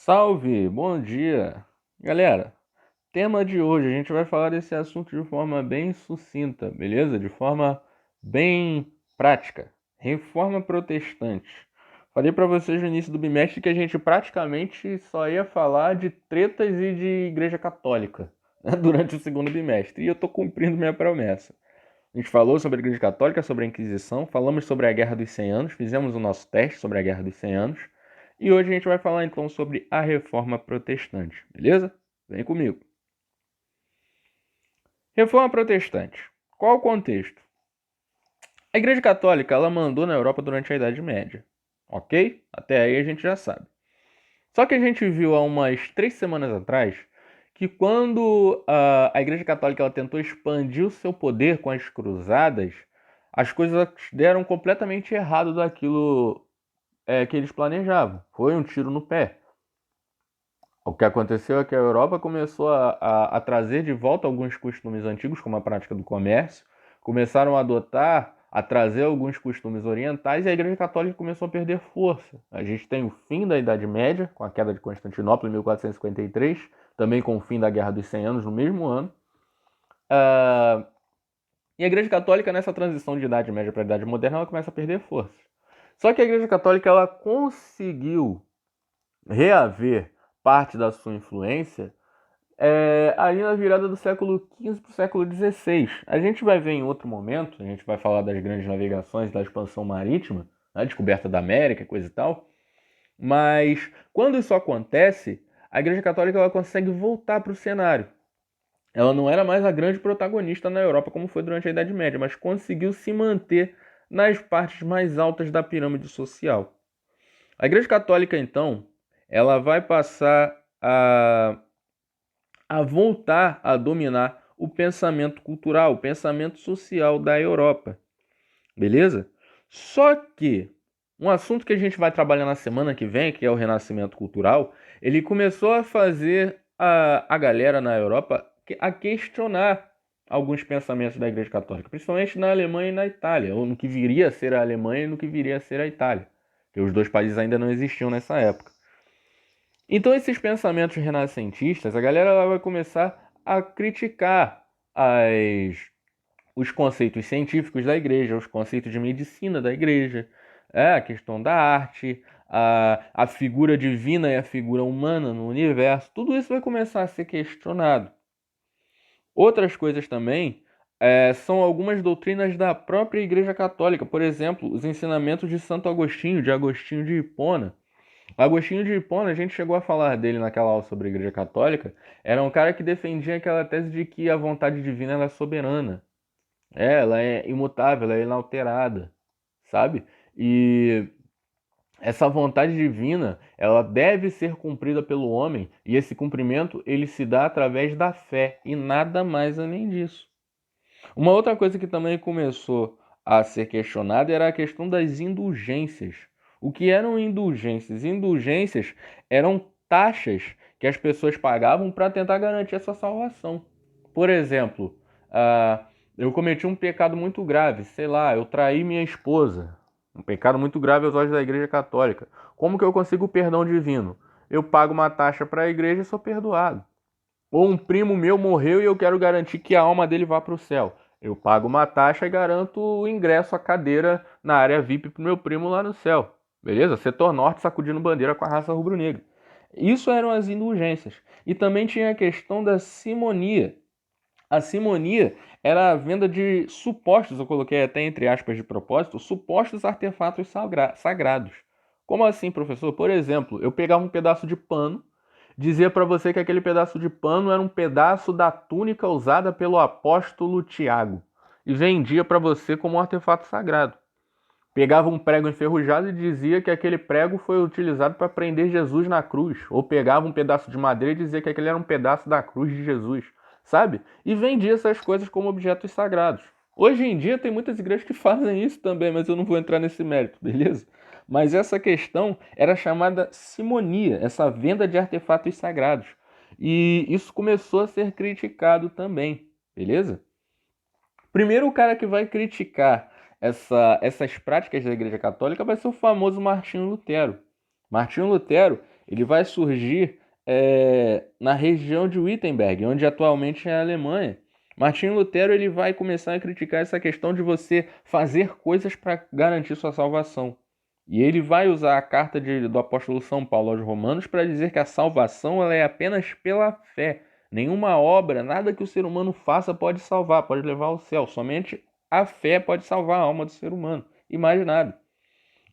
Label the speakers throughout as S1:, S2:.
S1: Salve, bom dia. Galera, tema de hoje, a gente vai falar desse assunto de forma bem sucinta, beleza? De forma bem prática. Reforma protestante. Falei para vocês no início do bimestre que a gente praticamente só ia falar de tretas e de igreja católica, né, durante o segundo bimestre. E eu tô cumprindo minha promessa. A gente falou sobre a Igreja Católica, sobre a Inquisição, falamos sobre a Guerra dos 100 Anos, fizemos o nosso teste sobre a Guerra dos 100 Anos, e hoje a gente vai falar então sobre a Reforma Protestante, beleza? Vem comigo. Reforma Protestante. Qual o contexto? A Igreja Católica ela mandou na Europa durante a Idade Média, ok? Até aí a gente já sabe. Só que a gente viu há umas 3 semanas atrás que quando a Igreja Católica ela tentou expandir o seu poder com as cruzadas, as coisas deram completamente errado daquilo que eles planejavam. Foi um tiro no pé. O que aconteceu é que a Europa começou a trazer de volta alguns costumes antigos, como a prática do comércio, começaram a adotar, a trazer alguns costumes orientais, e a Igreja Católica começou a perder força. A gente tem o fim da Idade Média, com a queda de Constantinopla em 1453, também com o fim da Guerra dos 100 Anos no mesmo ano. E a Igreja Católica, nessa transição de Idade Média para a Idade Moderna, ela começa a perder força. Só que a Igreja Católica ela conseguiu reaver parte da sua influência ali na virada do século XV para o século XVI. A gente vai ver em outro momento, a gente vai falar das grandes navegações, da expansão marítima, a descoberta da América, coisa e tal. Mas quando isso acontece, a Igreja Católica ela consegue voltar para o cenário. Ela não era mais a grande protagonista na Europa como foi durante a Idade Média, mas conseguiu se manter nas partes mais altas da pirâmide social. A Igreja Católica, então, ela vai passar a voltar a dominar o pensamento cultural, o pensamento social da Europa. Beleza? Só que um assunto que a gente vai trabalhar na semana que vem, que é o renascimento cultural, ele começou a fazer a galera na Europa a questionar alguns pensamentos da Igreja Católica, principalmente na Alemanha e na Itália, ou no que viria a ser a Alemanha e no que viria a ser a Itália, que os dois países ainda não existiam nessa época. Então, esses pensamentos renascentistas, a galera ela vai começar a criticar os conceitos científicos da igreja, os conceitos de medicina da igreja, a questão da arte, a figura divina e a figura humana no universo, tudo isso vai começar a ser questionado. Outras coisas também são algumas doutrinas da própria Igreja Católica, por exemplo, os ensinamentos de Santo Agostinho, de Agostinho de Hipona. Agostinho de Hipona, a gente chegou a falar dele naquela aula sobre a Igreja Católica, era um cara que defendia aquela tese de que a vontade divina ela é soberana. Ela é imutável, ela é inalterada, sabe? E essa vontade divina, ela deve ser cumprida pelo homem, e esse cumprimento ele se dá através da fé, e nada mais além disso. Uma outra coisa que também começou a ser questionada era a questão das indulgências. O que eram indulgências? Indulgências eram taxas que as pessoas pagavam para tentar garantir a sua salvação. Por exemplo, eu cometi um pecado muito grave, sei lá, eu traí minha esposa. Um pecado muito grave aos olhos da Igreja Católica. Como que eu consigo o perdão divino? Eu pago uma taxa para a igreja e sou perdoado. Ou um primo meu morreu e eu quero garantir que a alma dele vá para o céu. Eu pago uma taxa e garanto o ingresso à cadeira na área VIP para o meu primo lá no céu. Beleza? Setor Norte sacudindo bandeira com a raça rubro-negra. Isso eram as indulgências. E também tinha a questão da simonia. A simonia era a venda de supostos, eu coloquei até entre aspas de propósito, supostos artefatos sagrados. Como assim, professor? Por exemplo, eu pegava um pedaço de pano, dizia para você que aquele pedaço de pano era um pedaço da túnica usada pelo apóstolo Tiago e vendia para você como um artefato sagrado. Pegava um prego enferrujado e dizia que aquele prego foi utilizado para prender Jesus na cruz. Ou pegava um pedaço de madeira e dizia que aquele era um pedaço da cruz de Jesus, sabe? E vendia essas coisas como objetos sagrados. Hoje em dia tem muitas igrejas que fazem isso também, mas eu não vou entrar nesse mérito, beleza? Mas essa questão era chamada simonia, essa venda de artefatos sagrados. E isso começou a ser criticado também, beleza? Primeiro, o cara que vai criticar essas práticas da Igreja Católica vai ser o famoso Martinho Lutero. Martinho Lutero, ele vai surgir na região de Wittenberg, onde atualmente é a Alemanha. Martinho Lutero ele vai começar a criticar essa questão de você fazer coisas para garantir sua salvação. E ele vai usar a carta do apóstolo São Paulo aos Romanos para dizer que a salvação ela é apenas pela fé. Nenhuma obra, nada que o ser humano faça pode salvar, pode levar ao céu. Somente a fé pode salvar a alma do ser humano. E mais nada.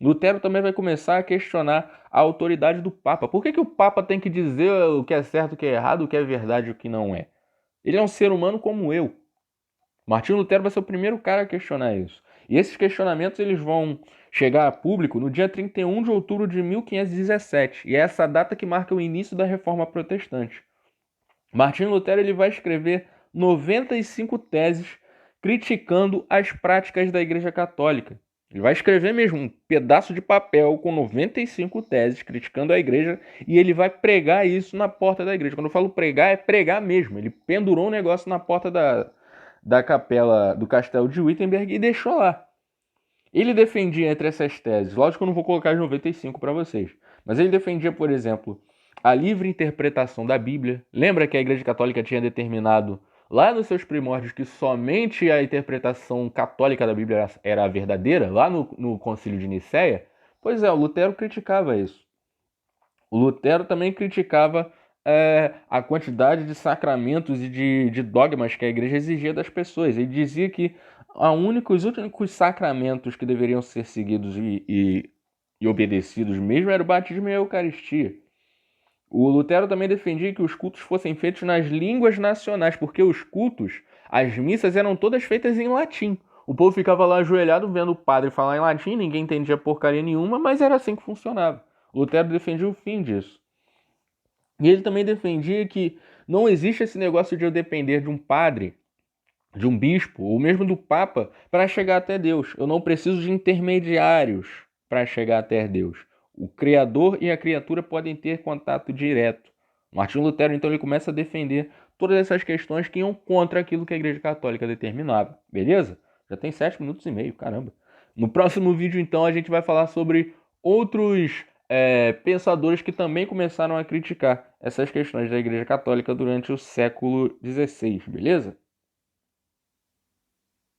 S1: Lutero também vai começar a questionar a autoridade do Papa. Por que o Papa tem que dizer o que é certo, o que é errado, o que é verdade e o que não é? Ele é um ser humano como eu. Martinho Lutero vai ser o primeiro cara a questionar isso. E esses questionamentos eles vão chegar a público no dia 31 de outubro de 1517. E é essa data que marca o início da Reforma Protestante. Martinho Lutero ele vai escrever 95 teses criticando as práticas da Igreja Católica. Ele vai escrever mesmo um pedaço de papel com 95 teses criticando a igreja e ele vai pregar isso na porta da igreja. Quando eu falo pregar, é pregar mesmo. Ele pendurou um negócio na porta da capela do castelo de Wittenberg e deixou lá. Ele defendia entre essas teses, lógico que eu não vou colocar as 95 para vocês, mas ele defendia, por exemplo, a livre interpretação da Bíblia. Lembra que a Igreja Católica tinha determinado lá nos seus primórdios que somente a interpretação católica da Bíblia era a verdadeira, lá no Concílio de Nicéia? Pois é, o Lutero criticava isso. O Lutero também criticava a quantidade de sacramentos e de dogmas que a igreja exigia das pessoas. Ele dizia que os únicos sacramentos que deveriam ser seguidos e obedecidos mesmo era o batismo e a Eucaristia. O Lutero também defendia que os cultos fossem feitos nas línguas nacionais, porque os cultos, as missas eram todas feitas em latim. O povo ficava lá ajoelhado vendo o padre falar em latim, ninguém entendia porcaria nenhuma, mas era assim que funcionava. O Lutero defendia o fim disso. E ele também defendia que não existe esse negócio de eu depender de um padre, de um bispo, ou mesmo do papa, para chegar até Deus. Eu não preciso de intermediários para chegar até Deus. O Criador e a criatura podem ter contato direto. Martinho Lutero, então, ele começa a defender todas essas questões que iam contra aquilo que a Igreja Católica determinava. Beleza? Já tem 7 minutos e meio, caramba. No próximo vídeo, então, a gente vai falar sobre outros pensadores que também começaram a criticar essas questões da Igreja Católica durante o século XVI, beleza?